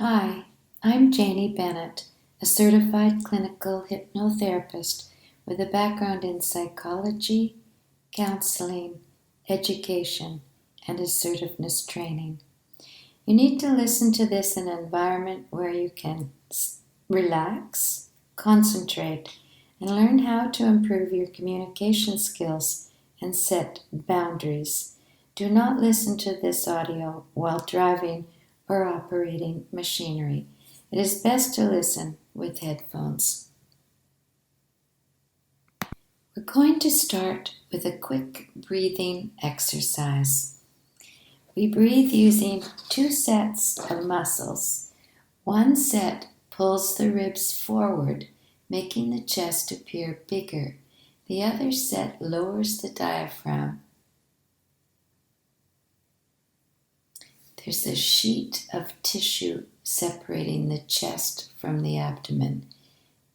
Hi, I'm Janey Bennett, a certified clinical hypnotherapist with a background in psychology, counseling, education, and assertiveness training. You need to listen to this in an environment where you can relax, concentrate, and learn how to improve your communication skills and set boundaries. Do not listen to this audio while driving or operating machinery. It is best to listen with headphones. We're going to start with a quick breathing exercise. We breathe using 2 sets of muscles. One set pulls the ribs forward, making the chest appear bigger. The other set lowers the diaphragm. There's a sheet of tissue separating the chest from the abdomen.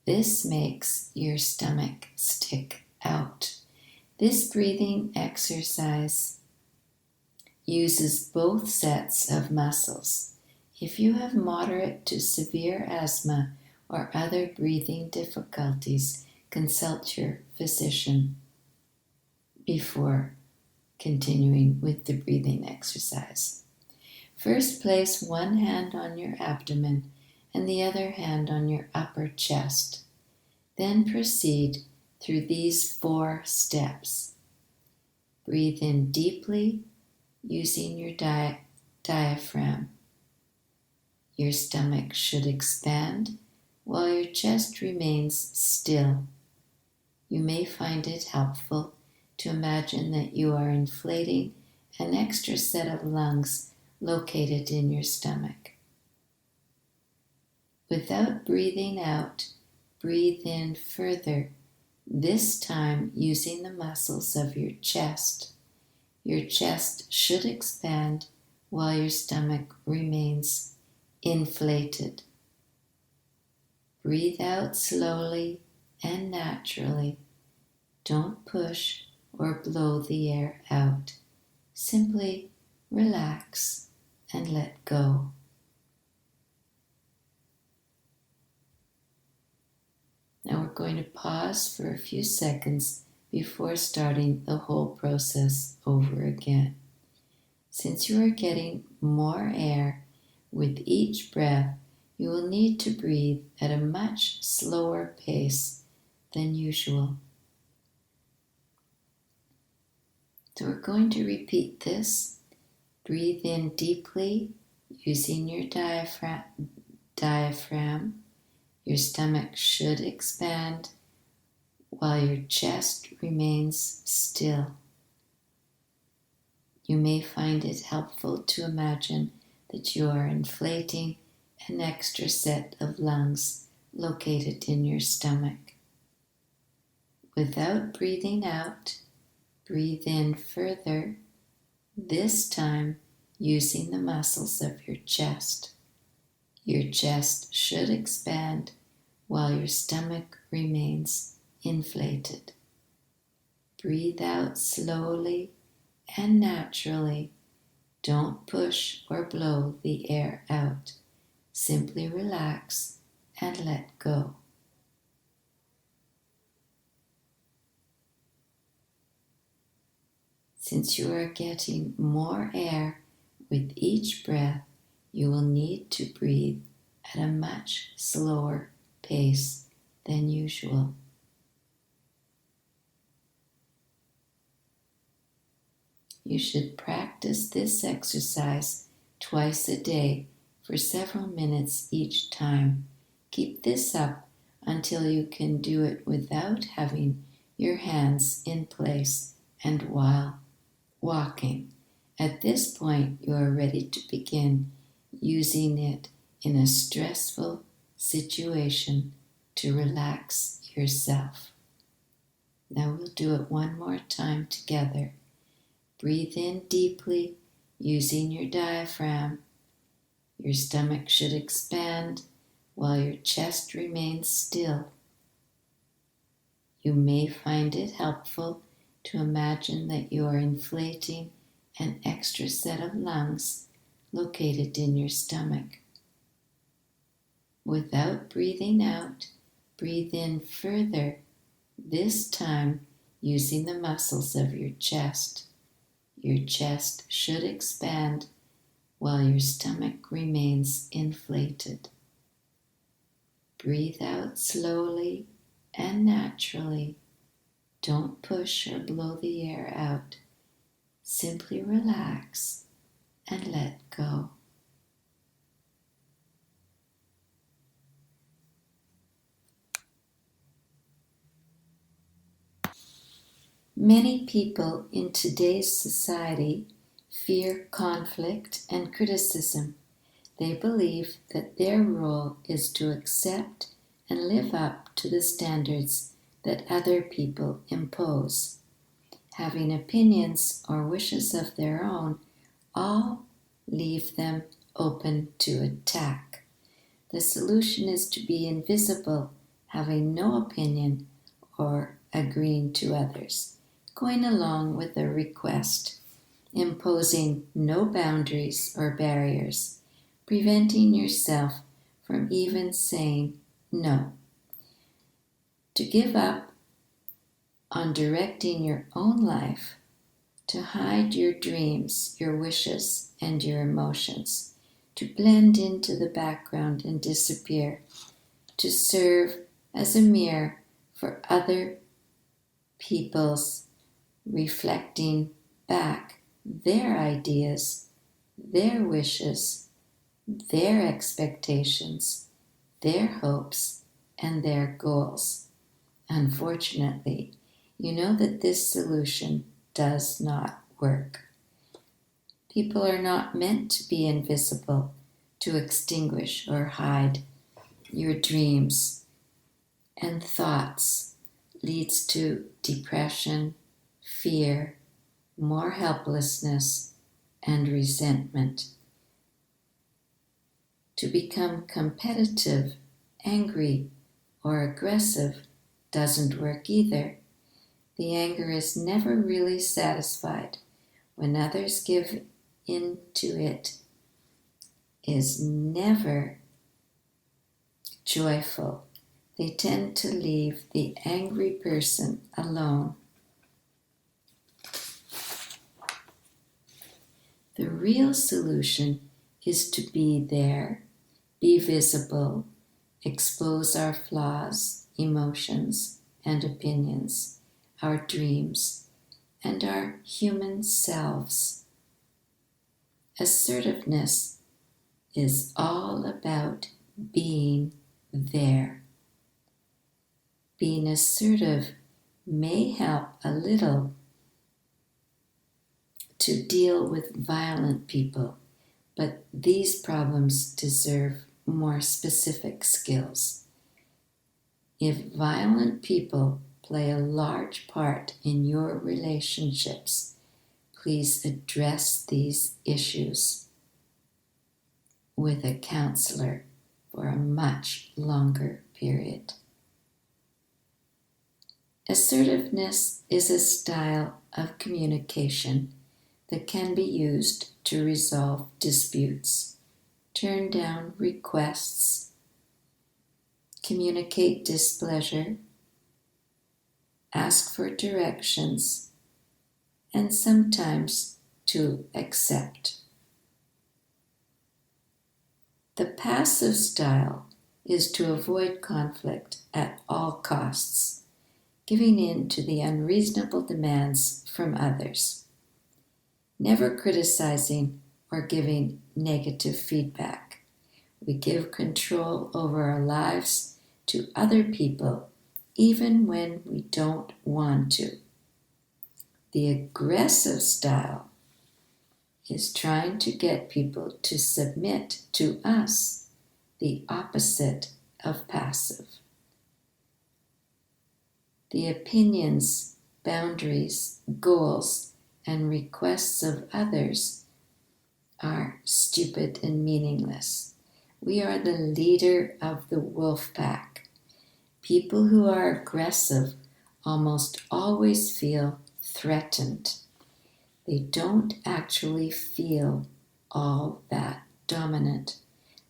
This makes your stomach stick out. This breathing exercise uses both sets of muscles. If you have moderate to severe asthma or other breathing difficulties, consult your physician before continuing with the breathing exercise. First, place one hand on your abdomen and the other hand on your upper chest. Then proceed through these 4 steps. Breathe in deeply using your diaphragm. Your stomach should expand while your chest remains still. You may find it helpful to imagine that you are inflating an extra set of lungs located in your stomach. Without breathing out, breathe in further, this time using the muscles of your chest. Your chest should expand while your stomach remains inflated. Breathe out slowly and naturally. Don't push or blow the air out. Simply relax and let go. Now we're going to pause for a few seconds before starting the whole process over again. Since you are getting more air with each breath, you will need to breathe at a much slower pace than usual. So we're going to repeat this. Breathe in deeply using your diaphragm. Your stomach should expand while your chest remains still. You may find it helpful to imagine that you are inflating an extra set of lungs located in your stomach. Without breathing out, breathe in further, this time using the muscles of your chest. Your chest should expand while your stomach remains inflated. Breathe out slowly and naturally. Don't push or blow the air out. Simply relax and let go. Since you are getting more air with each breath, you will need to breathe at a much slower pace than usual. You should practice this exercise twice a day for several minutes each time. Keep this up until you can do it without having your hands in place and while walking. At this point, you are ready to begin using it in a stressful situation to relax yourself. Now we'll do it one more time together. Breathe in deeply using your diaphragm. Your stomach should expand while your chest remains still. You may find it helpful to imagine that you are inflating an extra set of lungs located in your stomach. Without breathing out, breathe in further, this time using the muscles of your chest. Your chest should expand while your stomach remains inflated. Breathe out slowly and naturally. Don't push or blow the air out. Simply relax and let go. Many people in today's society fear conflict and criticism. They believe that their role is to accept and live up to the standards that other people impose. Having opinions or wishes of their own all leave them open to attack. The solution is to be invisible, having no opinion or agreeing to others, going along with a request, imposing no boundaries or barriers, preventing yourself from even saying no. To give up on directing your own life, to hide your dreams, your wishes, and your emotions, to blend into the background and disappear, to serve as a mirror for other people's reflecting back their ideas, their wishes, their expectations, their hopes, and their goals. Unfortunately, you know that this solution does not work. People are not meant to be invisible, to extinguish or hide your dreams and thoughts. Leads to depression, fear, more helplessness, and resentment. To become competitive, angry, or aggressive doesn't work either. The anger is never really satisfied. When others give in to it, is never joyful. They tend to leave the angry person alone. The real solution is to be there, be visible, expose our flaws, emotions, and opinions, our dreams, and our human selves. Assertiveness is all about being there. Being assertive may help a little to deal with violent people, but these problems deserve more specific skills. If violent people play a large part in your relationships, please address these issues with a counselor for a much longer period. Assertiveness is a style of communication that can be used to resolve disputes, turn down requests, communicate displeasure, ask for directions, and sometimes to accept. The passive style is to avoid conflict at all costs, giving in to the unreasonable demands from others, never criticizing or giving negative feedback. We give control over our lives to other people, even when we don't want to. The aggressive style is trying to get people to submit to us, the opposite of passive. The opinions, boundaries, goals, and requests of others are stupid and meaningless. We are the leader of the wolf pack. People who are aggressive almost always feel threatened. They don't actually feel all that dominant.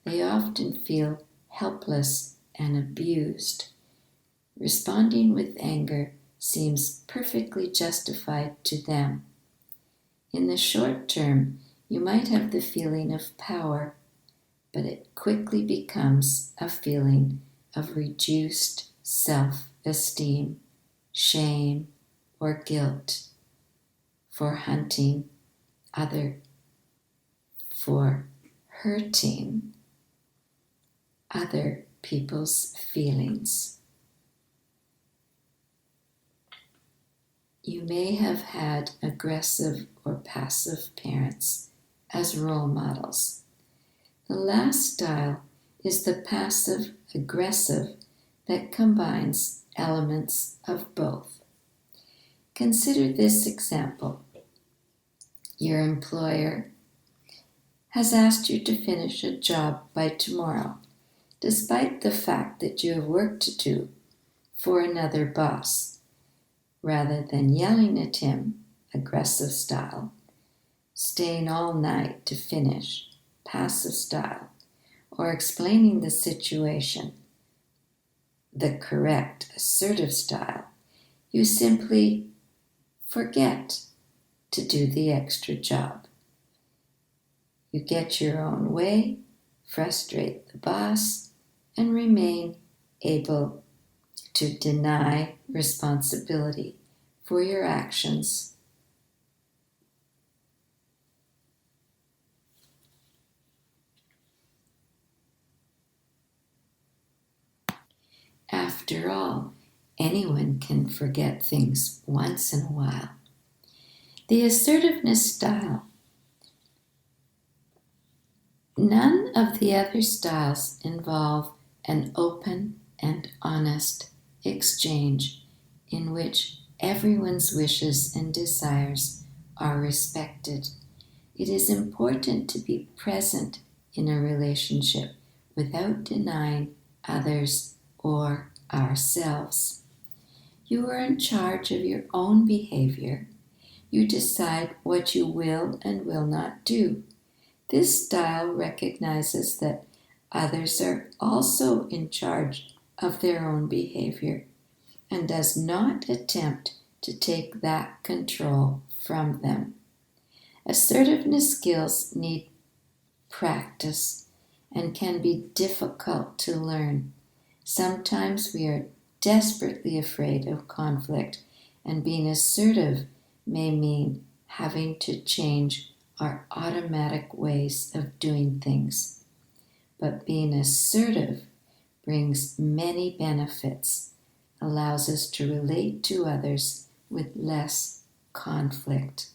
They often feel helpless and abused. Responding with anger seems perfectly justified to them. In the short term, you might have the feeling of power, but it quickly becomes a feeling of reduced self-esteem, shame, or guilt for hurting other people's feelings. You may have had aggressive or passive parents as role models. The last style is the passive-aggressive that combines elements of both. Consider this example. Your employer has asked you to finish a job by tomorrow, despite the fact that you have work to do for another boss. Rather than yelling at him, aggressive style, staying all night to finish, passive style, or explaining the situation, the correct assertive style, you simply forget to do the extra job. You get your own way, frustrate the boss, and remain able to deny responsibility for your actions. After all, anyone can forget things once in a while. The assertiveness style. None of the other styles involve an open and honest exchange in which everyone's wishes and desires are respected. It is important to be present in a relationship without denying others or ourselves. You are in charge of your own behavior. You decide what you will and will not do. This style recognizes that others are also in charge of their own behavior and does not attempt to take that control from them. Assertiveness skills need practice and can be difficult to learn. Sometimes we are desperately afraid of conflict, and being assertive may mean having to change our automatic ways of doing things. But being assertive brings many benefits, allows us to relate to others with less conflict,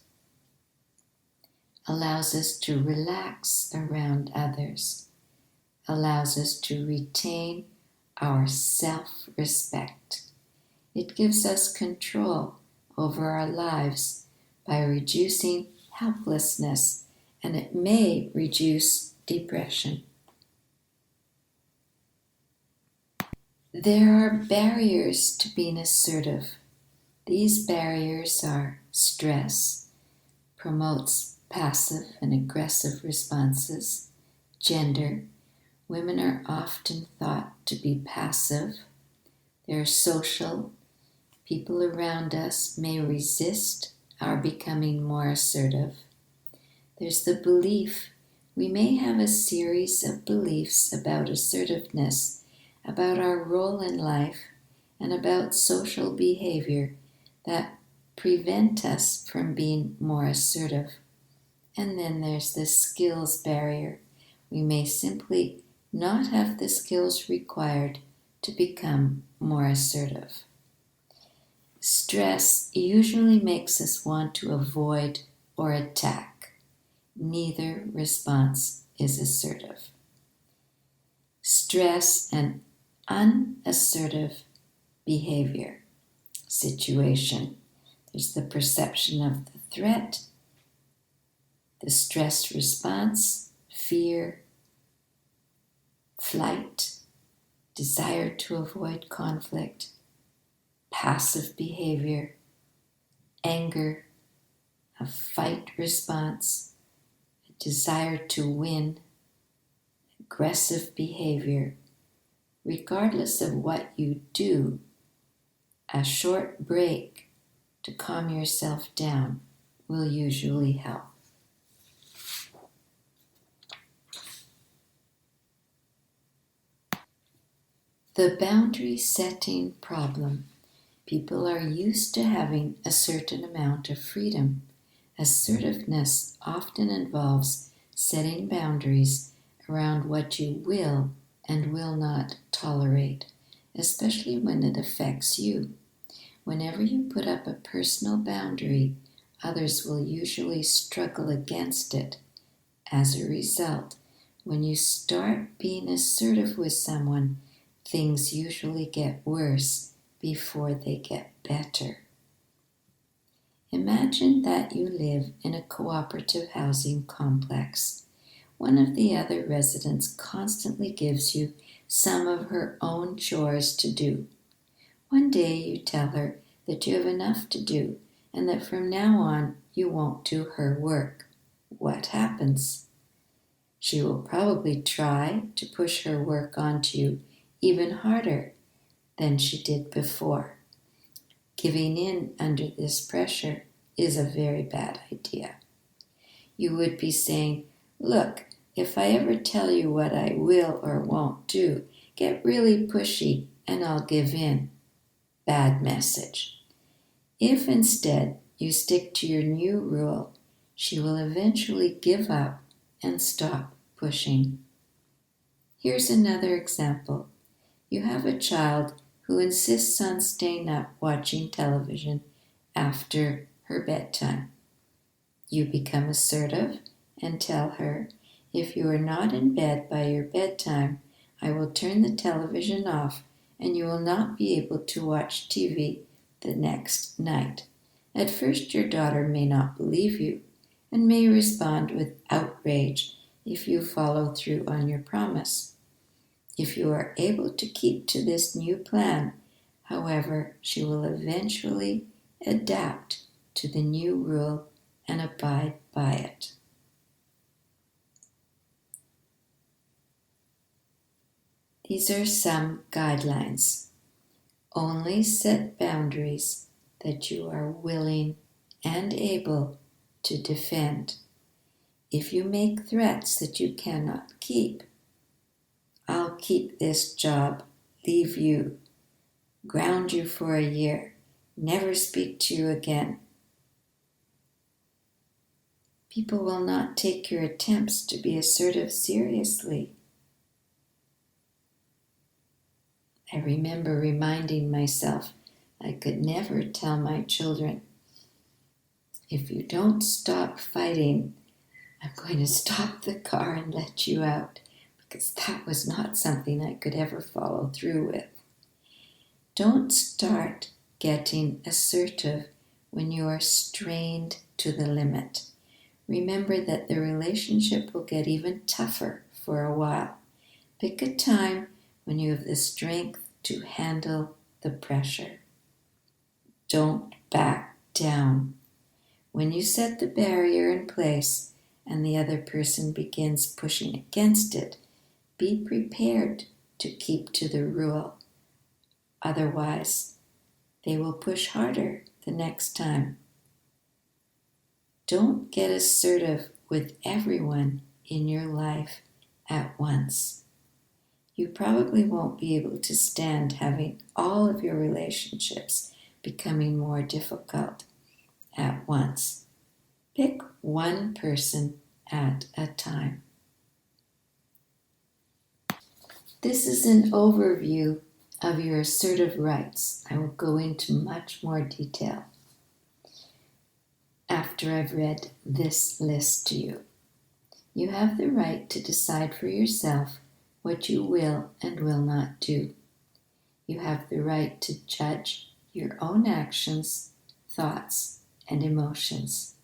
allows us to relax around others, allows us to retain our self-respect. It gives us control over our lives by reducing helplessness, and it may reduce depression. There are barriers to being assertive. These barriers are stress, promotes passive and aggressive responses, gender. Women are often thought to be passive. There are social. People around us may resist our becoming more assertive. There's the belief. We may have a series of beliefs about assertiveness, about our role in life, and about social behavior that prevent us from being more assertive. And then there's the skills barrier. We may simply not have the skills required to become more assertive. Stress usually makes us want to avoid or attack. Neither response is assertive. Stress and unassertive behavior situation. There's the perception of the threat, the stress response, fear, flight, desire to avoid conflict, passive behavior, anger, a fight response, a desire to win, aggressive behavior, regardless of what you do, a short break to calm yourself down will usually help. The boundary setting problem. People are used to having a certain amount of freedom. Assertiveness often involves setting boundaries around what you will and will not tolerate, especially when it affects you. Whenever you put up a personal boundary, others will usually struggle against it. As a result, when you start being assertive with someone, things usually get worse before they get better. Imagine that you live in a cooperative housing complex. One of the other residents constantly gives you some of her own chores to do. One day you tell her that you have enough to do and that from now on you won't do her work. What happens? She will probably try to push her work onto you even harder than she did before. Giving in under this pressure is a very bad idea. You would be saying, "Look, if I ever tell you what I will or won't do, get really pushy and I'll give in." Bad message. If instead you stick to your new rule, she will eventually give up and stop pushing. Here's another example. You have a child who insists on staying up watching television after her bedtime. You become assertive and tell her, "If you are not in bed by your bedtime, I will turn the television off and you will not be able to watch TV the next night." At first, your daughter may not believe you and may respond with outrage if you follow through on your promise. If you are able to keep to this new plan, however, she will eventually adapt to the new rule and abide by it. These are some guidelines. Only set boundaries that you are willing and able to defend. If you make threats that you cannot keep, "I'll keep this job, leave you, ground you for a year, never speak to you again," people will not take your attempts to be assertive seriously. I remember reminding myself I could never tell my children, "If you don't stop fighting, I'm going to stop the car and let you out," because that was not something I could ever follow through with. Don't start getting assertive when you are strained to the limit. Remember that the relationship will get even tougher for a while. Pick a time when you have the strength to handle the pressure. Don't back down. When you set the barrier in place and the other person begins pushing against it, be prepared to keep to the rule. Otherwise, they will push harder the next time. Don't get assertive with everyone in your life at once. You probably won't be able to stand having all of your relationships becoming more difficult at once. Pick one person at a time. This is an overview of your assertive rights. I will go into much more detail after I've read this list to you. You have the right to decide for yourself what you will and will not do. You have the right to judge your own actions, thoughts, and emotions.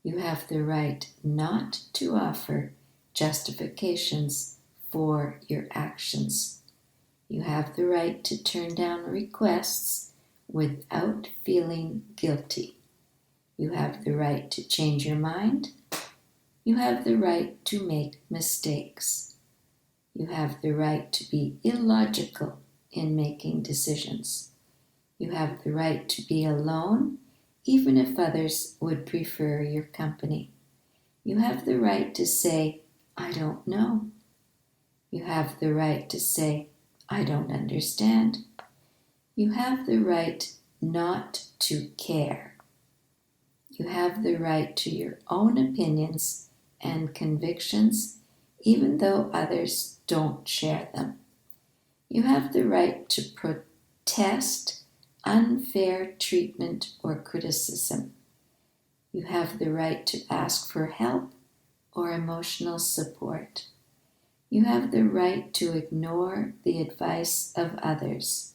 You have the right not to offer justifications for your actions. You have the right to turn down requests without feeling guilty. You have the right to change your mind. You have the right to make mistakes. You have the right to be illogical in making decisions. You have the right to be alone, even if others would prefer your company. You have the right to say, I don't know. You have the right to say, I don't understand. You have the right not to care. You have the right to your own opinions and convictions, even though others don't share them. You have the right to protest unfair treatment or criticism. You have the right to ask for help or emotional support. You have the right to ignore the advice of others.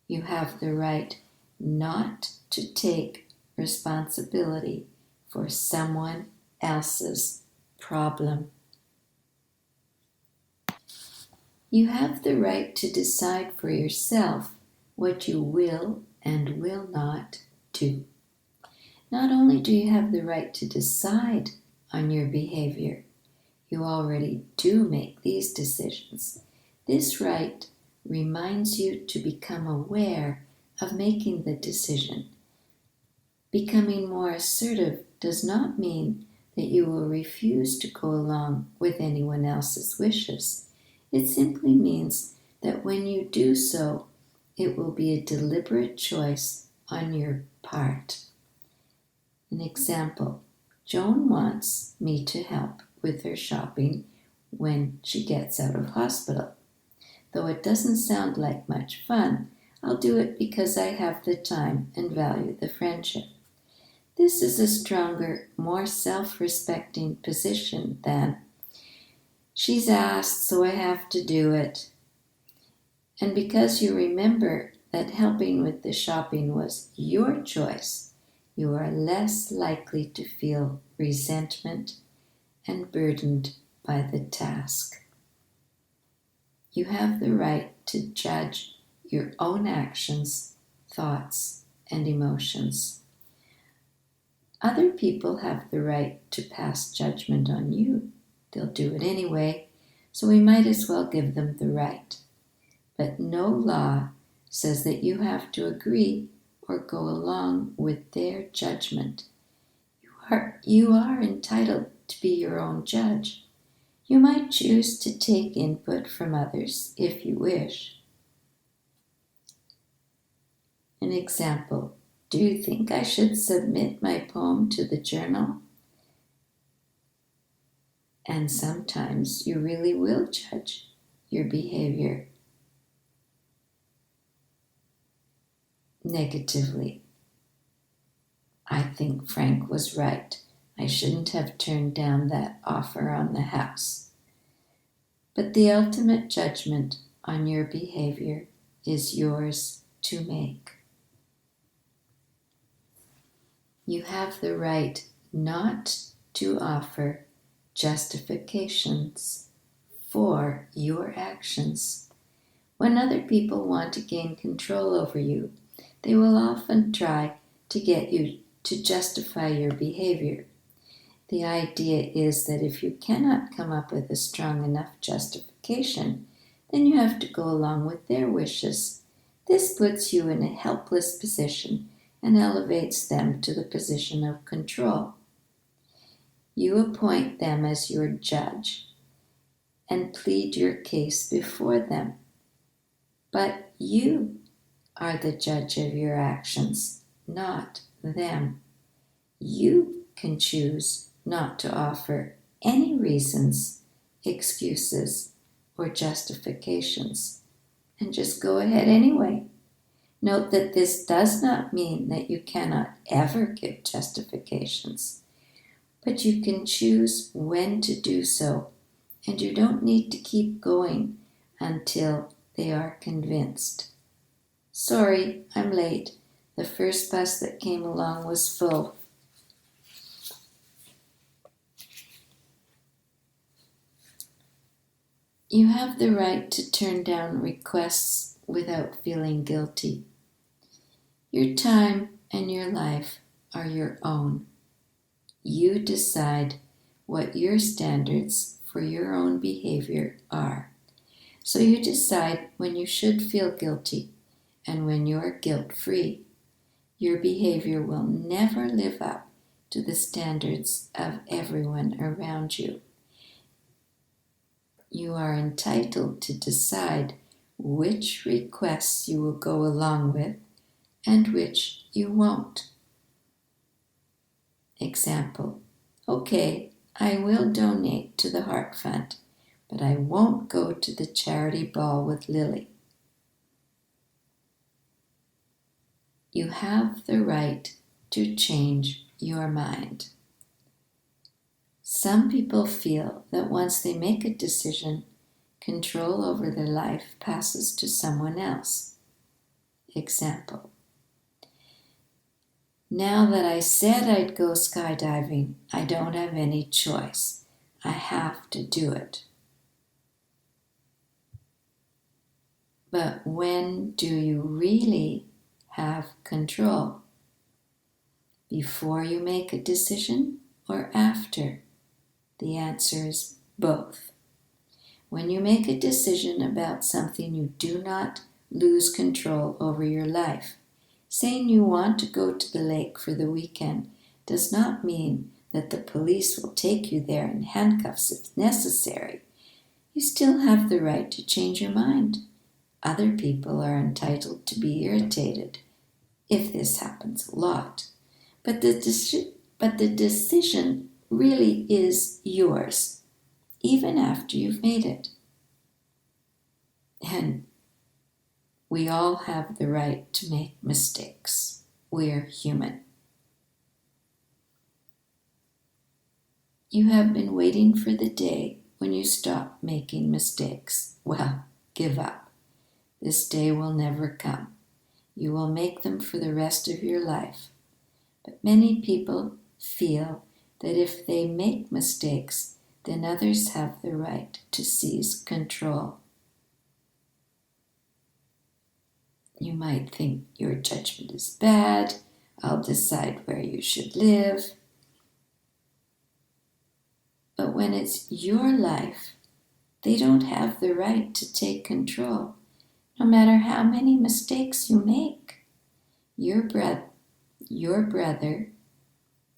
You have the right not to take responsibility for someone else's problem. You have the right to decide for yourself what you will and will not do. Not only do you have the right to decide on your behavior, you already do make these decisions. This right reminds you to become aware of making the decision. Becoming more assertive does not mean that you will refuse to go along with anyone else's wishes. It simply means that when you do so, it will be a deliberate choice on your part. An example, Joan wants me to help with her shopping when she gets out of hospital. Though it doesn't sound like much fun, I'll do it because I have the time and value the friendship. This is a stronger, more self-respecting position than, she's asked, so I have to do it. And because you remember that helping with the shopping was your choice, you are less likely to feel resentment and burdened by the task. You have the right to judge your own actions, thoughts, and emotions. Other people have the right to pass judgment on you. They'll do it anyway, so we might as well give them the right. But no law says that you have to agree or go along with their judgment. You are entitled to be your own judge. You might choose to take input from others if you wish. An example, do you think I should submit my poem to the journal? And sometimes you really will judge your behavior negatively. I think Frank was right. I shouldn't have turned down that offer on the house. But the ultimate judgment on your behavior is yours to make. You have the right not to offer justifications for your actions. When other people want to gain control over you, they will often try to get you to justify your behavior. The idea is that if you cannot come up with a strong enough justification, then you have to go along with their wishes. This puts you in a helpless position and elevates them to the position of control. You appoint them as your judge and plead your case before them. But you are the judge of your actions, not them. You can choose not to offer any reasons, excuses, or justifications, and just go ahead anyway. Note that this does not mean that you cannot ever give justifications, but you can choose when to do so, and you don't need to keep going until they are convinced. Sorry, I'm late. The first bus that came along was full. You have the right to turn down requests without feeling guilty. Your time and your life are your own. You decide what your standards for your own behavior are. So you decide when you should feel guilty and when you're guilt-free. Your behavior will never live up to the standards of everyone around you. You are entitled to decide which requests you will go along with and which you won't. Example, okay, I will donate to the Heart Fund, but I won't go to the charity ball with Lily. You have the right to change your mind. Some people feel that once they make a decision, control over their life passes to someone else. Example, now that I said I'd go skydiving, I don't have any choice. I have to do it. But when do you really have control? Before you make a decision or after? The answer is both. When you make a decision about something, you do not lose control over your life. Saying you want to go to the lake for the weekend does not mean that the police will take you there in handcuffs if necessary. You still have the right to change your mind. Other people are entitled to be irritated if this happens a lot. But the decision really is yours, even after you've made it. And we all have the right to make mistakes. We're human. You have been waiting for the day when you stop making mistakes. Well, give up. This day will never come. You will make them for the rest of your life. But many people feel that if they make mistakes, then others have the right to seize control. You might think your judgment is bad. I'll decide where you should live. But when it's your life, they don't have the right to take control, no matter how many mistakes you make. Your brother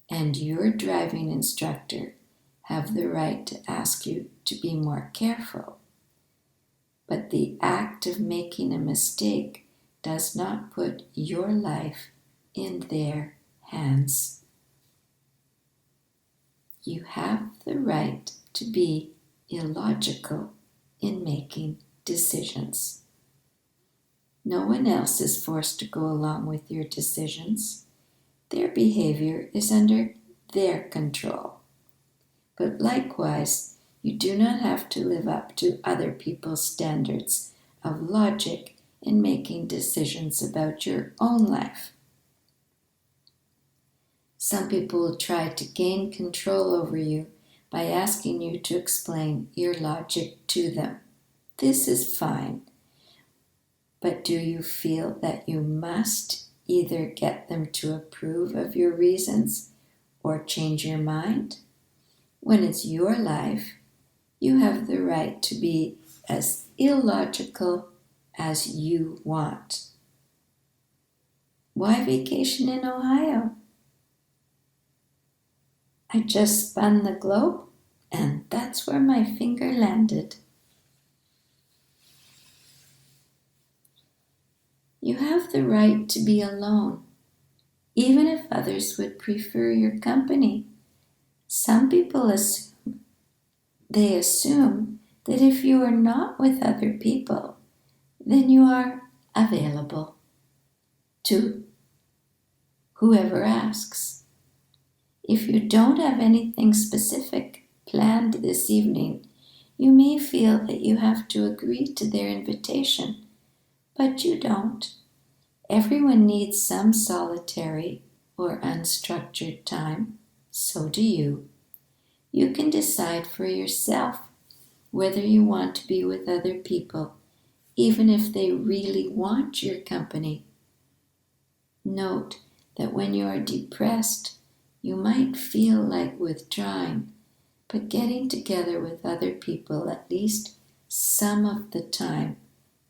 and your driving instructor have the right to ask you to be more careful. But the act of making a mistake does not put your life in their hands. You have the right to be illogical in making decisions. No one else is forced to go along with your decisions. Their behavior is under their control. But likewise, you do not have to live up to other people's standards of logic in making decisions about your own life. Some people will try to gain control over you by asking you to explain your logic to them. This is fine. But do you feel that you must either get them to approve of your reasons or change your mind? When it's your life, you have the right to be as illogical as you want. Why vacation in Ohio? I just spun the globe, and that's where my finger landed. You have the right to be alone, even if others would prefer your company. Some people assume that if you are not with other people, then you are available to whoever asks. If you don't have anything specific planned this evening, you may feel that you have to agree to their invitation, but you don't. Everyone needs some solitary or unstructured time. So do you. You can decide for yourself whether you want to be with other people, even if they really want your company. Note that when you are depressed, you might feel like withdrawing, but getting together with other people at least some of the time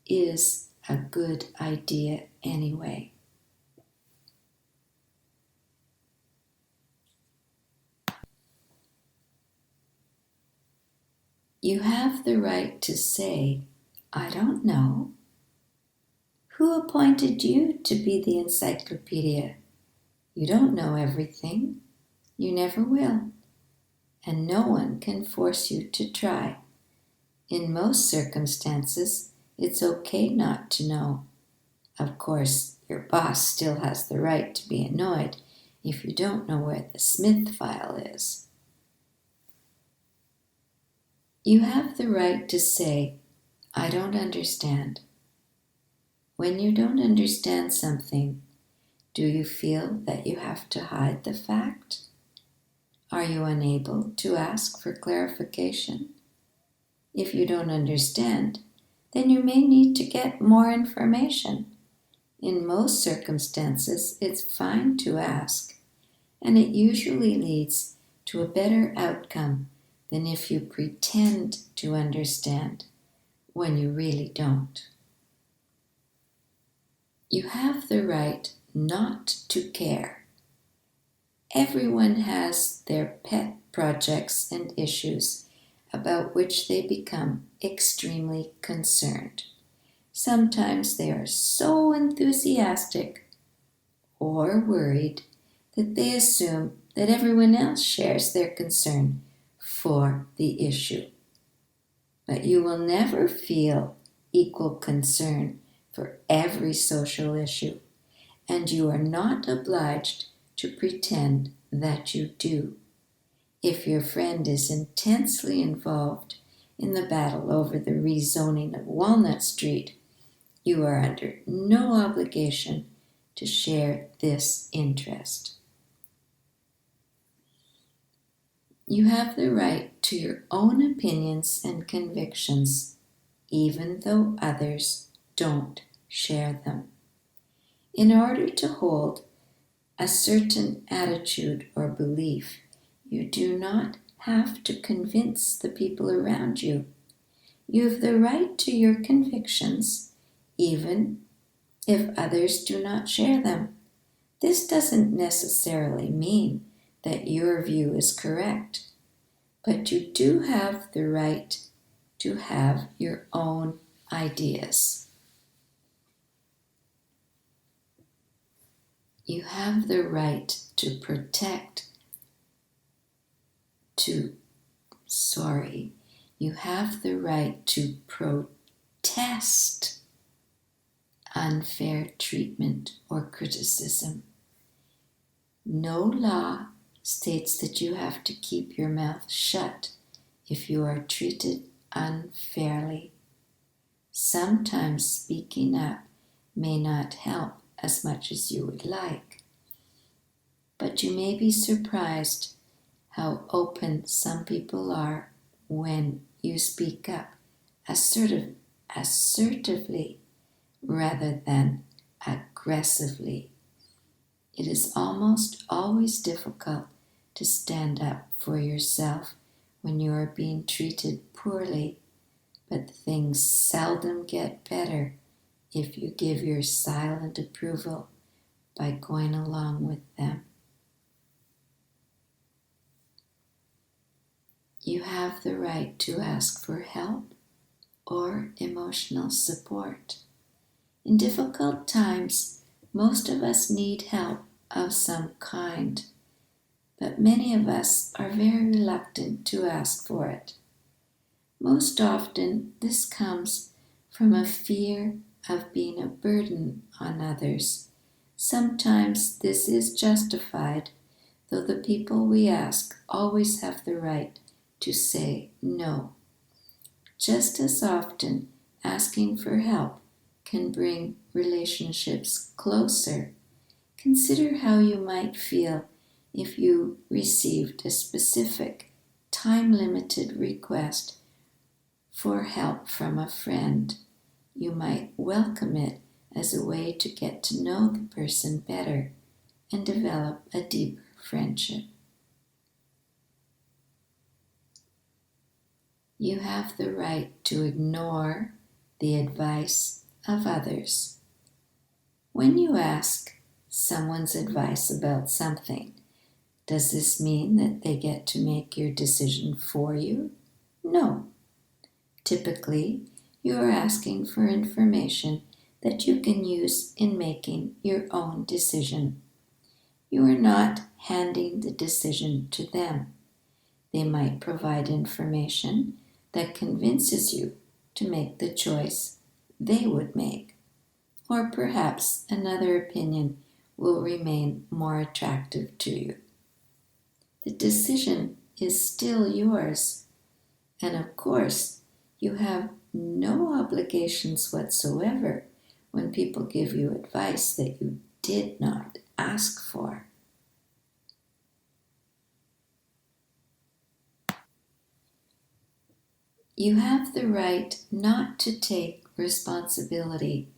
is a good idea anyway. You have the right to say, I don't know. Who appointed you to be the encyclopedia? You don't know everything. You never will. And no one can force you to try. In most circumstances, it's okay not to know. Of course, your boss still has the right to be annoyed if you don't know where the Smith file is. You have the right to say, I don't understand. When you don't understand something, do you feel that you have to hide the fact? Are you unable to ask for clarification? If you don't understand, then you may need to get more information. In most circumstances, it's fine to ask, and it usually leads to a better outcome than if you pretend to understand when you really don't. You have the right not to care. Everyone has their pet projects and issues about which they become extremely concerned. Sometimes they are so enthusiastic or worried that they assume that everyone else shares their concern for the issue. But you will never feel equal concern for every social issue, and you are not obliged to pretend that you do. If your friend is intensely involved in the battle over the rezoning of Walnut Street, you are under no obligation to share this interest. You have the right to your own opinions and convictions, even though others don't share them. In order to hold a certain attitude or belief, you do not have to convince the people around you. You have the right to your convictions, even if others do not share them. This doesn't necessarily mean that your view is correct, but you do have the right to have your own ideas. You have the right to you have the right to protest unfair treatment or criticism. No law states that you have to keep your mouth shut if you are treated unfairly. Sometimes speaking up may not help as much as you would like, but you may be surprised how open some people are when you speak up assertively rather than aggressively. It is almost always difficult to stand up for yourself when you are being treated poorly, but things seldom get better if you give your silent approval by going along with them. You have the right to ask for help or emotional support. In difficult times, most of us need help of some kind, but many of us are very reluctant to ask for it. Most often, this comes from a fear of being a burden on others. Sometimes this is justified, though the people we ask always have the right to say no. Just as often, asking for help can bring relationships closer. Consider how you might feel if you received a specific, time-limited request for help from a friend. You might welcome it as a way to get to know the person better and develop a deeper friendship. You have the right to ignore the advice of others. When you ask someone's advice about something, does this mean that they get to make your decision for you? No. Typically, you are asking for information that you can use in making your own decision. You are not handing the decision to them. They might provide information that convinces you to make the choice they would make, or perhaps another opinion will remain more attractive to you. The decision is still yours, and of course, you have no obligations whatsoever when people give you advice that you did not ask for. You have the right not to take responsibility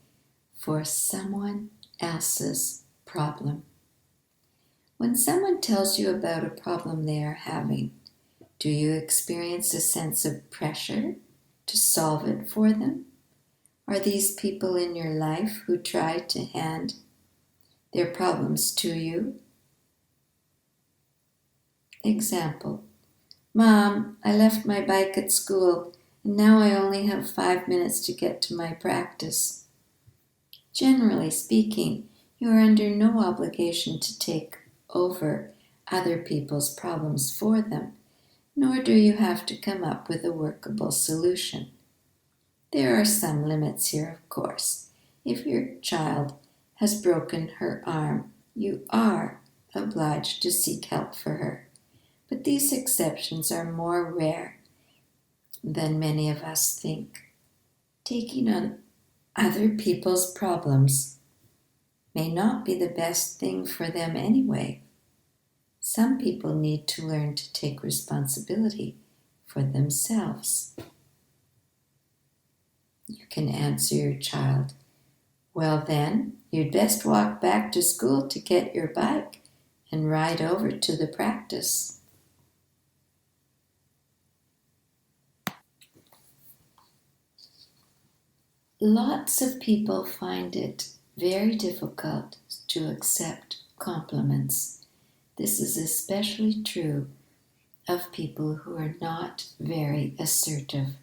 for someone else's problem. When someone tells you about a problem they are having, do you experience a sense of pressure to solve it for them? Are these people in your life who try to hand their problems to you? Example: Mom, I left my bike at school and now I only have 5 minutes to get to my practice. Generally speaking, you are under no obligation to take over other people's problems for them, nor do you have to come up with a workable solution. There are some limits here, of course. If your child has broken her arm, you are obliged to seek help for her. But these exceptions are more rare than many of us think. Taking on other people's problems may not be the best thing for them anyway. Some people need to learn to take responsibility for themselves. You can answer your child, "Well then, you'd best walk back to school to get your bike and ride over to the practice." Lots of people find it very difficult to accept compliments. This is especially true of people who are not very assertive.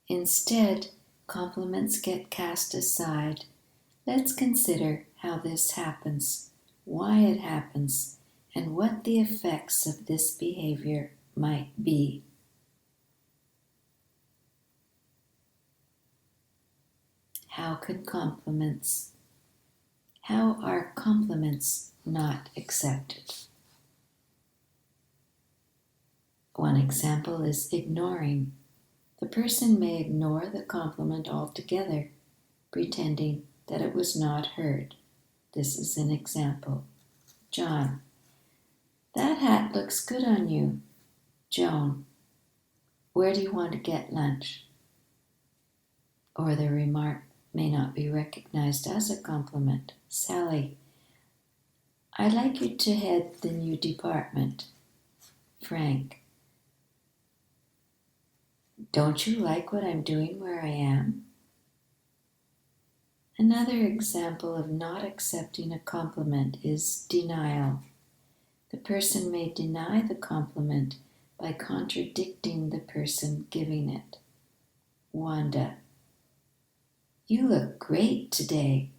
Instead, compliments get cast aside. Let's consider how this happens, why it happens, and what the effects of this behavior might be. How are compliments not accepted? One example is ignoring. The person may ignore the compliment altogether, pretending that it was not heard. This is an example. John: "That hat looks good on you." Joan: "Where do you want to get lunch?" Or the remark may not be recognized as a compliment. Sally: "I'd like you to head the new department." Frank: "Don't you like what I'm doing where I am?" Another example of not accepting a compliment is denial. The person may deny the compliment by contradicting the person giving it. Wanda: "You look great today."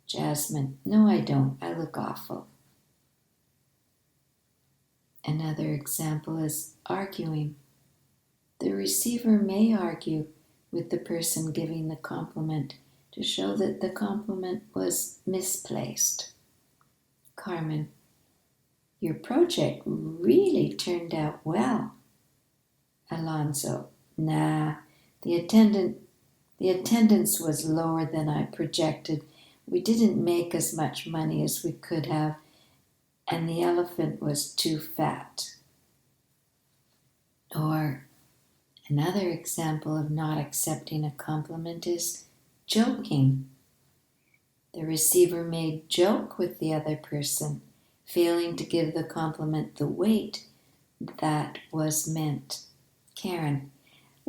Jasmine: "No, I don't. I look awful." Another example is arguing. The receiver may argue with the person giving the compliment to show that the compliment was misplaced. Carmen: "Your project really turned out well." Alonso: "Nah, the attendance was lower than I projected. We didn't make as much money as we could have, and the elephant was too fat." Or another example of not accepting a compliment is joking. The receiver may joke with the other person, failing to give the compliment the weight that was meant. Karen: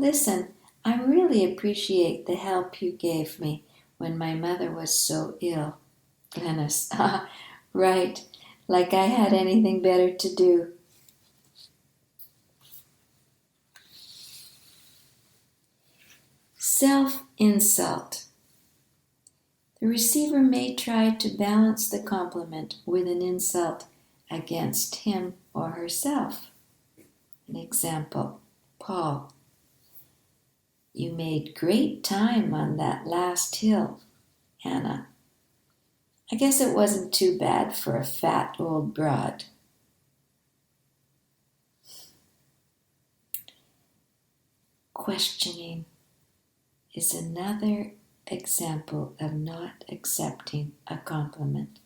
Listen, I really appreciate the help you gave me when my mother was so ill. Glennis, right, like I had anything better to do. Self-insult. The receiver may try to balance the compliment with an insult against him or herself. An example, Paul, you made great time on that last hill. Hannah, I guess it wasn't too bad for a fat old broad. Questioning is another example of not accepting a compliment.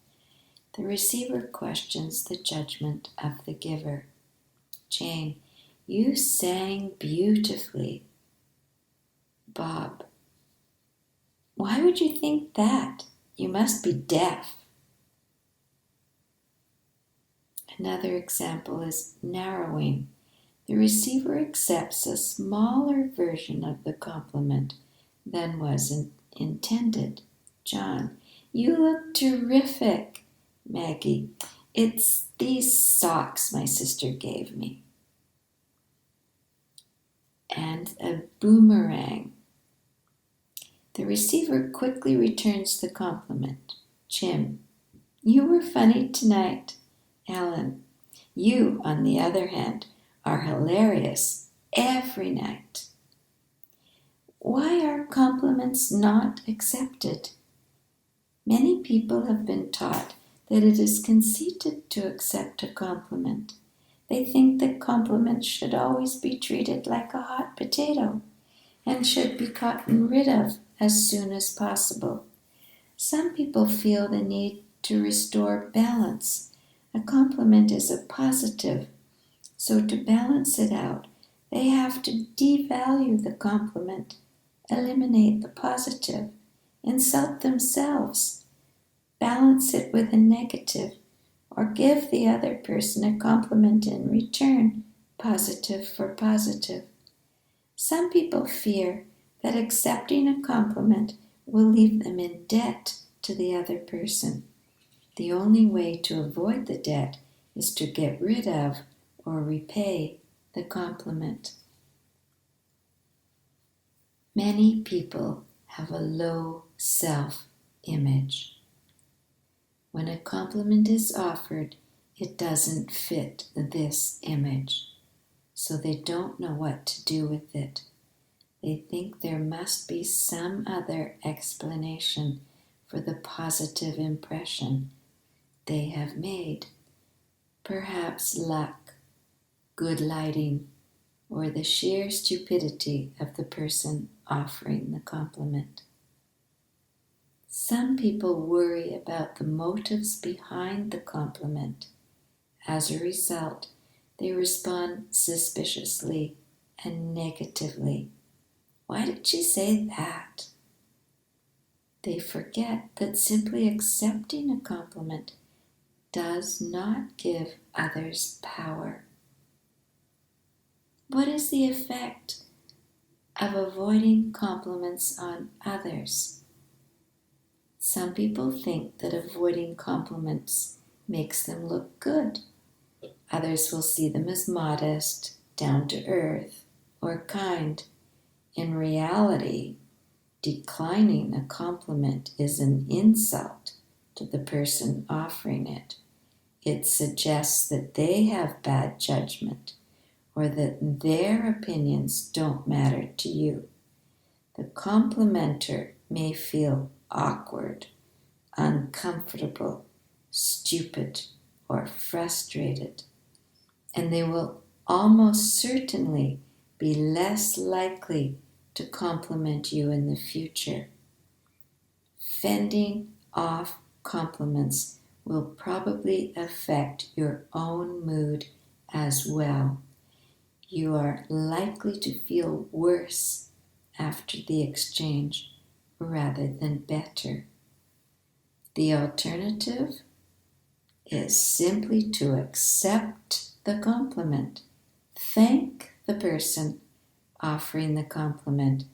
The receiver questions the judgment of the giver. Jane, you sang beautifully. Bob, why would you think that? You must be deaf. Another example is narrowing. The receiver accepts a smaller version of the compliment than was intended. John, you look terrific. Maggie, it's these socks my sister gave me. And a boomerang. The receiver quickly returns the compliment. Jim, you were funny tonight. Ellen, you, on the other hand, are hilarious every night. Why are compliments not accepted? Many people have been taught that it is conceited to accept a compliment. They think that compliments should always be treated like a hot potato and should be gotten rid of as soon as possible. Some people feel the need to restore balance. A compliment is a positive, so to balance it out, they have to devalue the compliment, eliminate the positive, insult themselves, balance it with a negative, or give the other person a compliment in return, positive for positive. Some people fear that accepting a compliment will leave them in debt to the other person. The only way to avoid the debt is to get rid of or repay the compliment. Many people have a low self-image. When a compliment is offered, it doesn't fit this image, so they don't know what to do with it. They think there must be some other explanation for the positive impression they have made. Perhaps luck, good lighting, or the sheer stupidity of the person offering the compliment. Some people worry about the motives behind the compliment. As a result, they respond suspiciously and negatively. Why did she say that? They forget that simply accepting a compliment does not give others power. What is the effect of avoiding compliments on others? Some people think that avoiding compliments makes them look good. Others will see them as modest, down to earth, or kind. In reality, declining a compliment is an insult to the person offering it. It suggests that they have bad judgment or that their opinions don't matter to you. The complimenter may feel awkward, uncomfortable, stupid, or frustrated, and they will almost certainly be less likely to compliment you in the future. Fending off compliments will probably affect your own mood as well. You are likely to feel worse after the exchange rather than better. The alternative is simply to accept the compliment, thank the person, offering the compliment,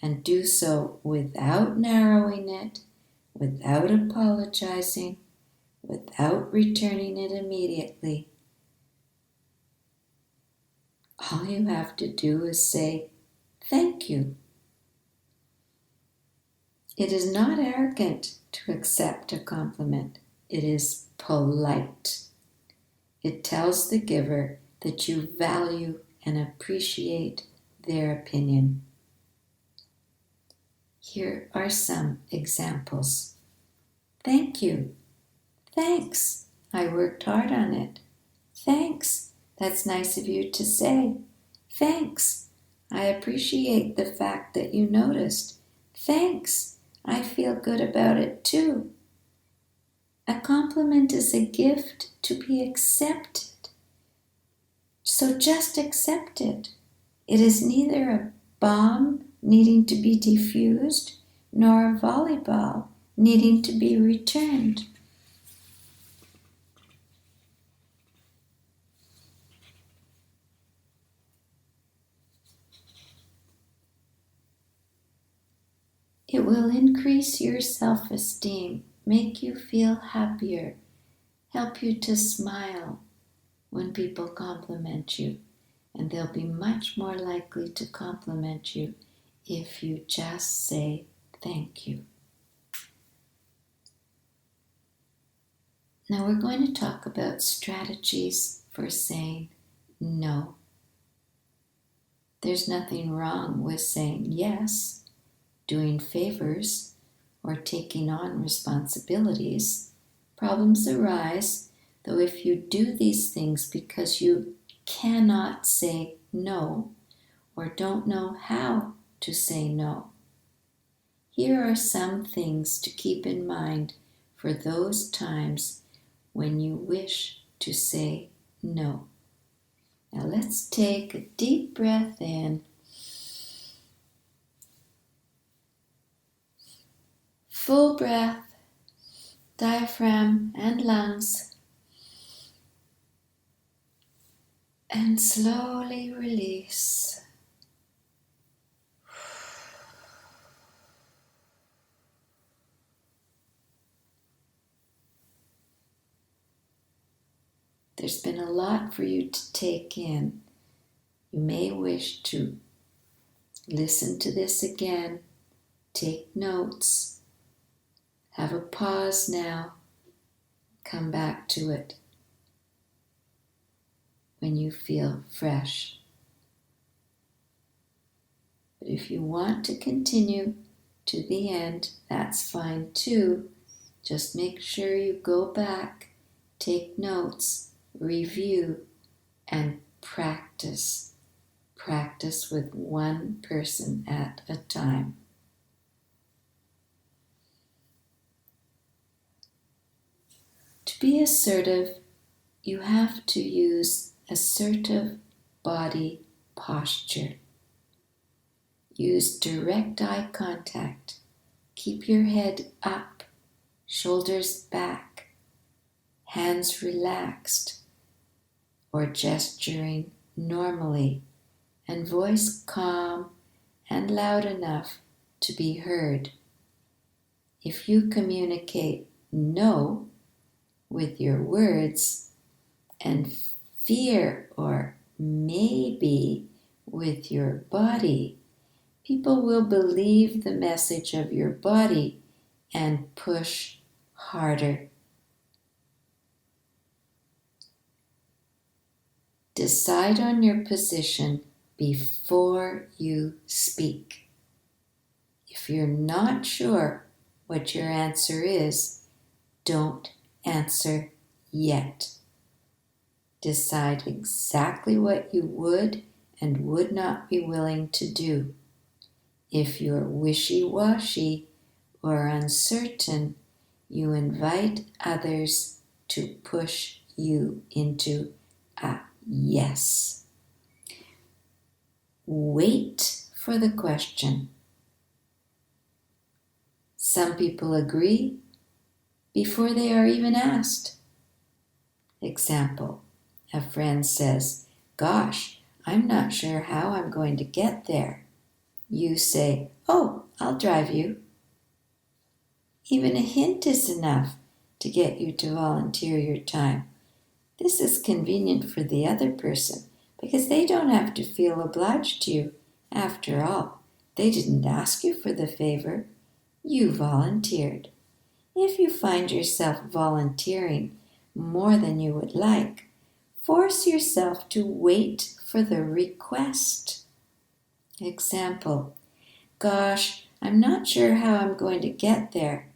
and do so without narrowing it, without apologizing, without returning it immediately. All you have to do is say, thank you. It is not arrogant to accept a compliment. It is polite. It tells the giver that you value and appreciate their opinion. Here are some examples. Thank you. Thanks. I worked hard on it. Thanks. That's nice of you to say. Thanks. I appreciate the fact that you noticed. Thanks. I feel good about it too. A compliment is a gift to be accepted. So just accept it. It is neither a bomb needing to be defused nor a volleyball needing to be returned. It will increase your self-esteem, make you feel happier, help you to smile when people compliment you, and they'll be much more likely to compliment you if you just say thank you. Now we're going to talk about strategies for saying no. There's nothing wrong with saying yes, doing favors, or taking on responsibilities. Problems arise, though, if you do these things because you cannot say no or don't know how to say no. Here are some things to keep in mind for those times when you wish to say no. Now let's take a deep breath in. Full breath, diaphragm and lungs, and slowly release. There's been a lot for you to take in. You may wish to listen to this again, take notes, have a pause now, come back to it when you feel fresh. But if you want to continue to the end, that's fine too. Just make sure you go back, take notes, review, and practice. Practice with one person at a time. To be assertive, you have to use assertive body posture. Use direct eye contact. Keep your head up, shoulders back, hands relaxed, or gesturing normally, and voice calm and loud enough to be heard. If you communicate no with your words and fear or maybe with your body, people will believe the message of your body and push harder. Decide on your position before you speak. If you're not sure what your answer is, don't answer yet. Decide exactly what you would and would not be willing to do. If you're wishy-washy or uncertain, you invite others to push you into a yes. Wait for the question. Some people agree before they are even asked. Example, a friend says, "Gosh, I'm not sure how I'm going to get there. You say, oh, I'll drive you. Even a hint is enough to get you to volunteer your time. This is convenient for the other person because they don't have to feel obliged to you. After all, they didn't ask you for the favor. You volunteered. If you find yourself volunteering more than you would like, force yourself to wait for the request. Example, gosh, I'm not sure how I'm going to get there.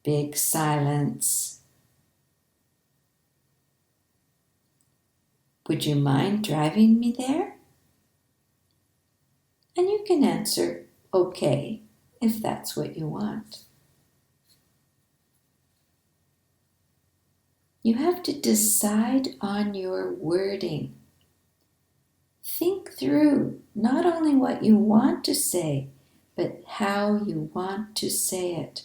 Big silence. Would you mind driving me there? And you can answer, okay, if that's what you want. You have to decide on your wording. Think through not only what you want to say, but how you want to say it.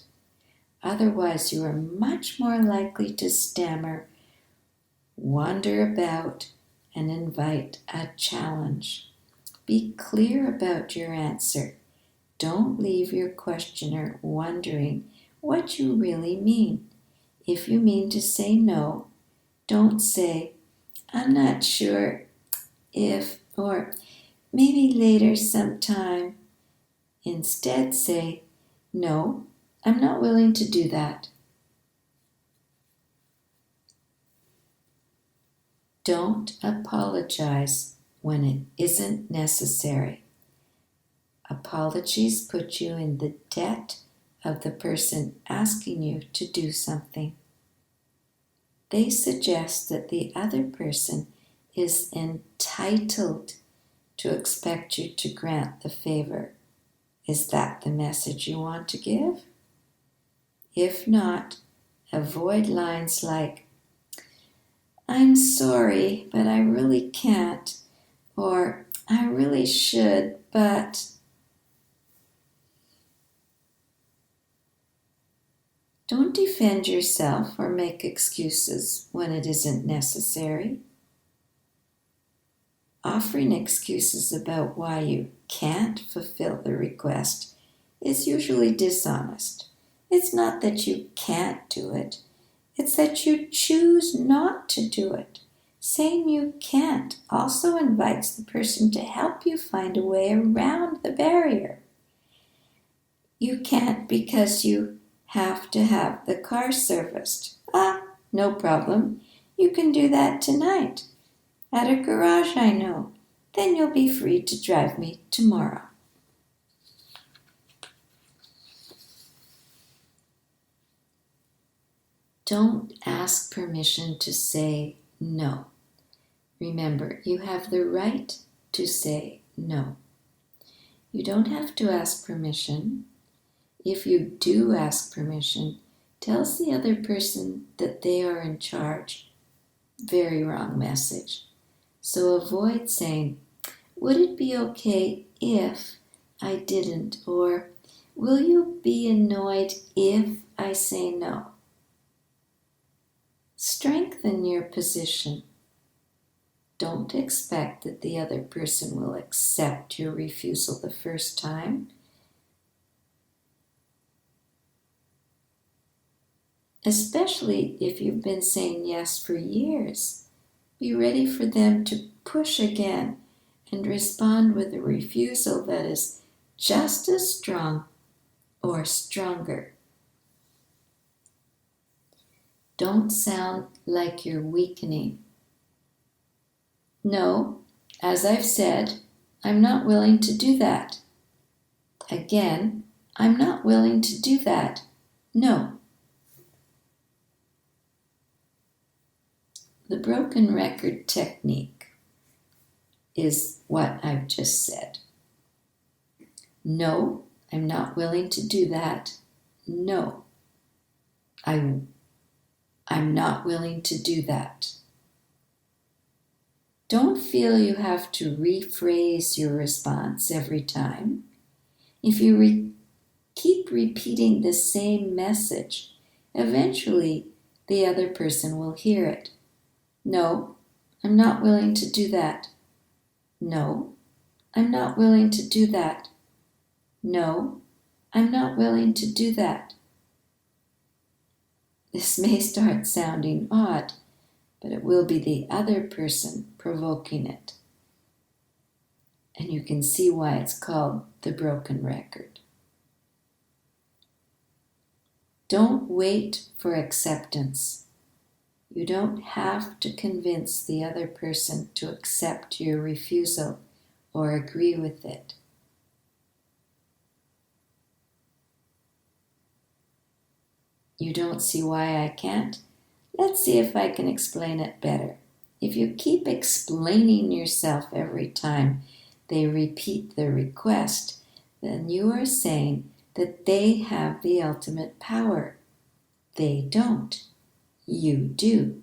Otherwise, you are much more likely to stammer, wander about, and invite a challenge. Be clear about your answer. Don't leave your questioner wondering what you really mean. If you mean to say no, don't say, I'm not sure if, or maybe later sometime. Instead say, no, I'm not willing to do that. Don't apologize when it isn't necessary. Apologies put you in the debt of the person asking you to do something. They suggest that the other person is entitled to expect you to grant the favor. Is that the message you want to give? If not, avoid lines like, I'm sorry, but I really can't, or I really should, but... Don't defend yourself or make excuses when it isn't necessary. Offering excuses about why you can't fulfill the request is usually dishonest. It's not that you can't do it, it's that you choose not to do it. Saying you can't also invites the person to help you find a way around the barrier. You can't because you have to have the car serviced. No problem. You can do that tonight. At a garage I know. Then you'll be free to drive me tomorrow. Don't ask permission to say no. Remember, you have the right to say no. You don't have to ask permission. If you do ask permission, tells the other person that they are in charge. Very wrong message. So avoid saying, would it be okay if I didn't? Or will you be annoyed if I say no? Strengthen your position. Don't expect that the other person will accept your refusal the first time. Especially if you've been saying yes for years. Be ready for them to push again and respond with a refusal that is just as strong or stronger. Don't sound like you're weakening. No, as I've said, I'm not willing to do that. Again, I'm not willing to do that. No. The broken record technique is what I've just said. No, I'm not willing to do that. No, I'm not willing to do that. Don't feel you have to rephrase your response every time. If you keep repeating the same message, eventually the other person will hear it. No, I'm not willing to do that. No, I'm not willing to do that. No, I'm not willing to do that. This may start sounding odd, but it will be the other person provoking it. And you can see why it's called the broken record. Don't wait for acceptance. You don't have to convince the other person to accept your refusal or agree with it. You don't see why I can't? Let's see if I can explain it better. If you keep explaining yourself every time they repeat the request, then you are saying that they have the ultimate power. They don't. You do.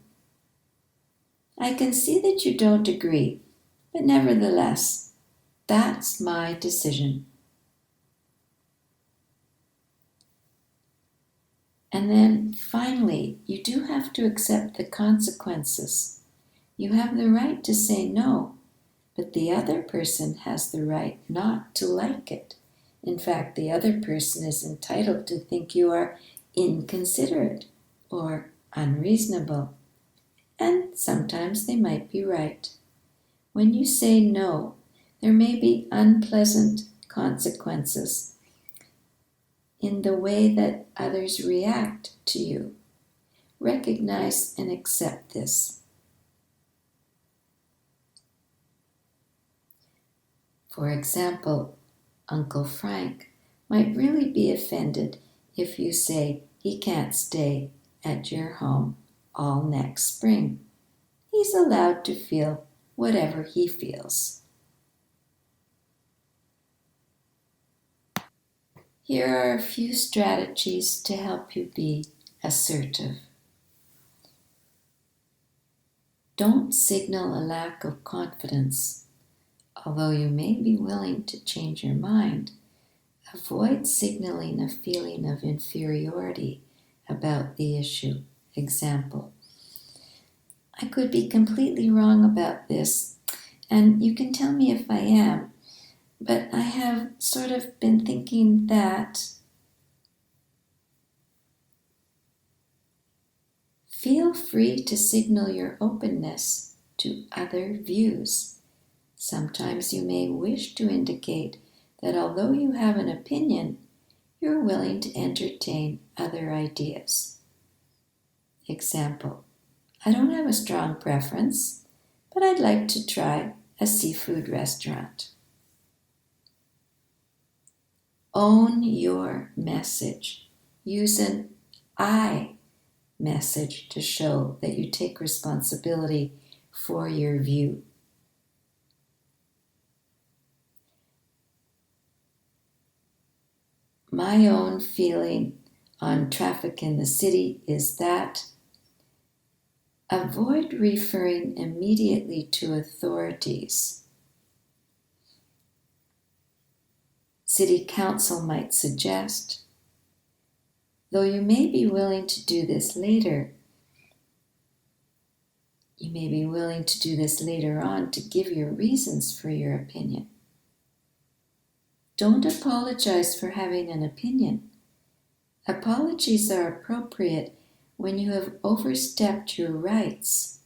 I can see that you don't agree, but nevertheless, that's my decision. And then finally, you do have to accept the consequences. You have the right to say no, but the other person has the right not to like it. In fact, the other person is entitled to think you are inconsiderate or unreasonable. And sometimes they might be right. When you say no, there may be unpleasant consequences in the way that others react to you. Recognize and accept this. For example, Uncle Frank might really be offended if you say he can't stay at your home all next spring. He's allowed to feel whatever he feels. Here are a few strategies to help you be assertive. Don't signal a lack of confidence. Although you may be willing to change your mind, avoid signaling a feeling of inferiority about the issue. Example, I could be completely wrong about this, and you can tell me if I am, but I have sort of been thinking that. Feel free to signal your openness to other views. Sometimes you may wish to indicate that although you have an opinion, you're willing to entertain other ideas. Example, I don't have a strong preference, but I'd like to try a seafood restaurant. Own your message. Use an I message to show that you take responsibility for your view. My own feeling on traffic in the city is that avoid referring immediately to authorities. City Council might suggest, though you may be willing to do this later, you may be willing to do this later on to give your reasons for your opinion. Don't apologize for having an opinion. Apologies are appropriate when you have overstepped your rights.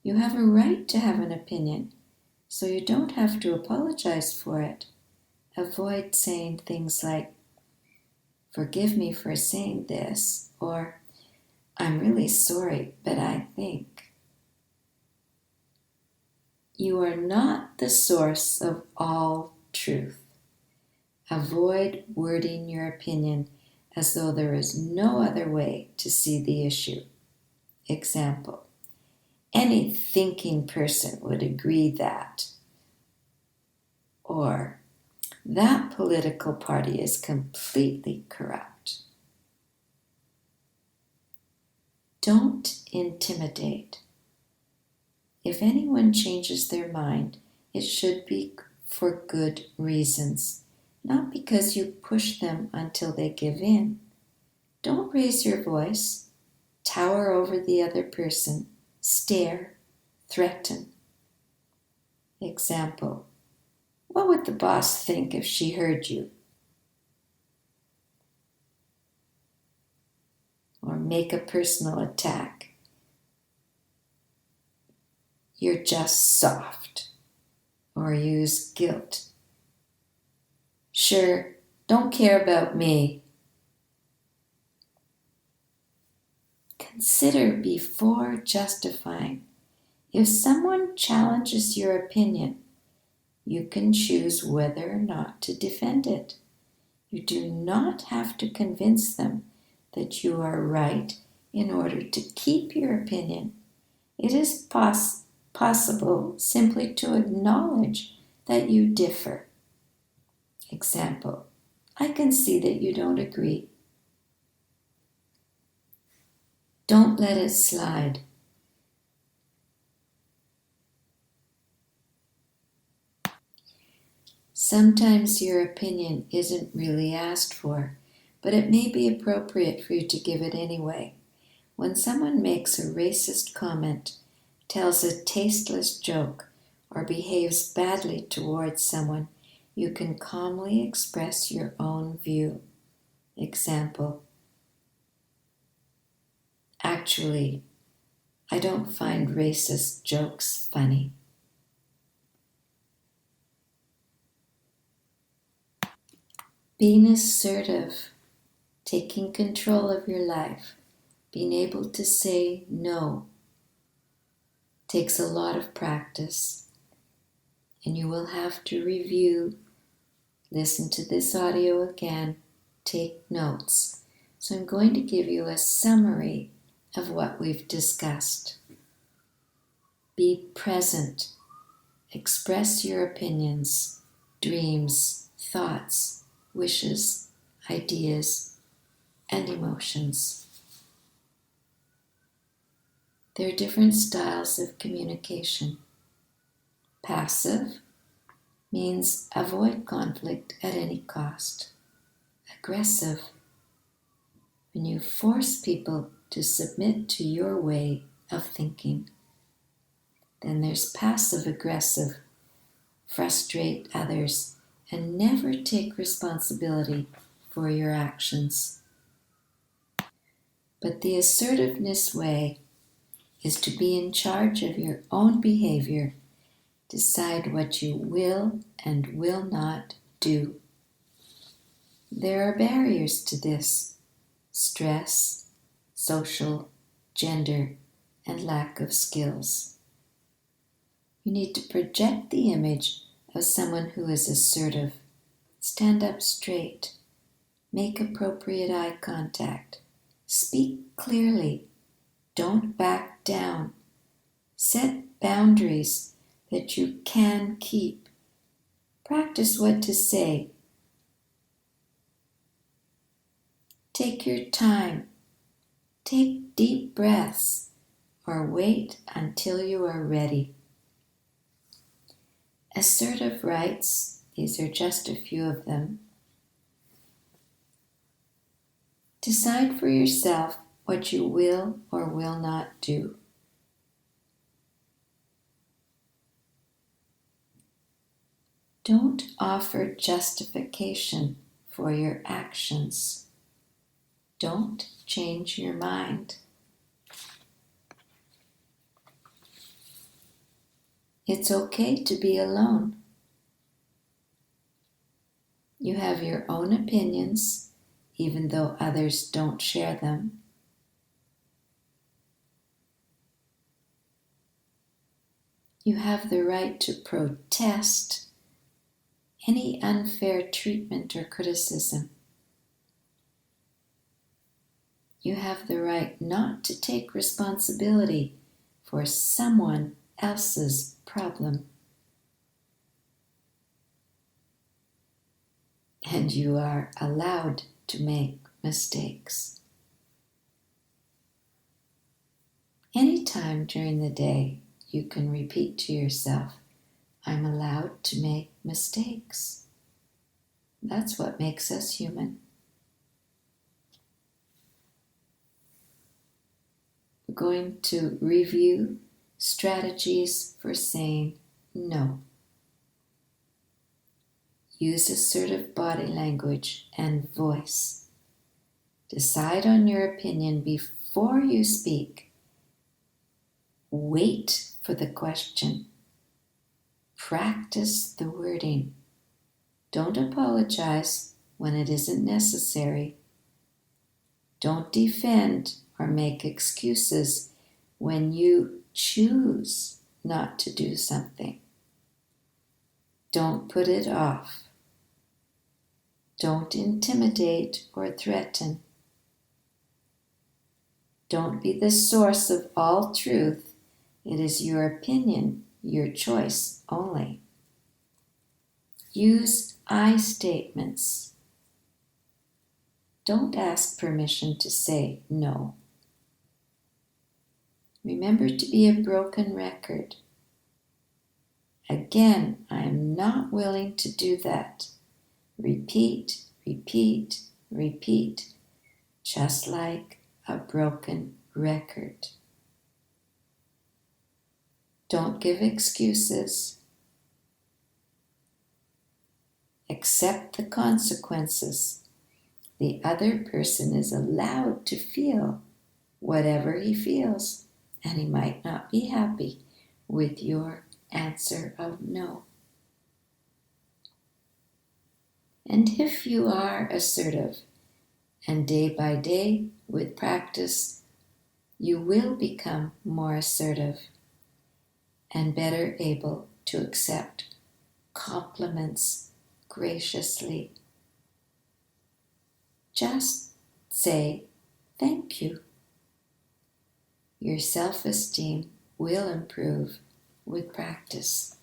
You have a right to have an opinion, so you don't have to apologize for it. Avoid saying things like, forgive me for saying this, or I'm really sorry, but I think. You are not the source of all truth. Avoid wording your opinion as though there is no other way to see the issue. Example, any thinking person would agree that, or that political party is completely corrupt. Don't intimidate. If anyone changes their mind, it should be for good reasons, not because you push them until they give in. Don't raise your voice, tower over the other person, stare, threaten. Example, what would the boss think if she heard you? Or make a personal attack. You're just soft. Or use guilt. Sure, don't care about me. Consider before justifying. If someone challenges your opinion, you can choose whether or not to defend it. You do not have to convince them that you are right in order to keep your opinion. It is possible simply to acknowledge that you differ. Example, I can see that you don't agree. Don't let it slide. Sometimes your opinion isn't really asked for, but it may be appropriate for you to give it anyway. When someone makes a racist comment, tells a tasteless joke, or behaves badly towards someone, you can calmly express your own view. Example, actually, I don't find racist jokes funny. Being assertive, taking control of your life, being able to say no, takes a lot of practice, and you will have to review, listen to this audio again, take notes. So I'm going to give you a summary of what we've discussed. Be present. Express your opinions, dreams, thoughts, wishes, ideas, and emotions. There are different styles of communication. Passive means avoid conflict at any cost. Aggressive, when you force people to submit to your way of thinking. Then there's passive aggressive, frustrate others and never take responsibility for your actions. But the assertiveness way is to be in charge of your own behavior, decide what you will and will not do. There are barriers to this: stress, social, gender, and lack of skills. You need to project the image of someone who is assertive. Stand up straight. Make appropriate eye contact. Speak clearly. Don't back down. Set boundaries that you can keep. Practice what to say. Take your time. Take deep breaths or wait until you are ready. Assertive rights, these are just a few of them. Decide for yourself what you will or will not do. Don't offer justification for your actions. Don't change your mind. It's okay to be alone. You have your own opinions, even though others don't share them. You have the right to protest any unfair treatment or criticism. You have the right not to take responsibility for someone else's problem. And you are allowed to make mistakes. Anytime during the day, you can repeat to yourself, I'm allowed to make mistakes. That's what makes us human. We're going to review strategies for saying no. Use assertive body language and voice. Decide on your opinion before you speak. Wait for the question. Practice the wording. Don't apologize when it isn't necessary. Don't defend or make excuses when you choose not to do something. Don't put it off. Don't intimidate or threaten. Don't be the source of all truth. It is your opinion, your choice only. Use I statements. Don't ask permission to say no. Remember to be a broken record. Again, I am not willing to do that. Repeat, repeat, repeat, just like a broken record. Don't give excuses. Accept the consequences. The other person is allowed to feel whatever he feels, and he might not be happy with your answer of no. And if you are assertive, and day by day, with practice, you will become more assertive and better able to accept compliments graciously. Just say thank you. Your self-esteem will improve with practice.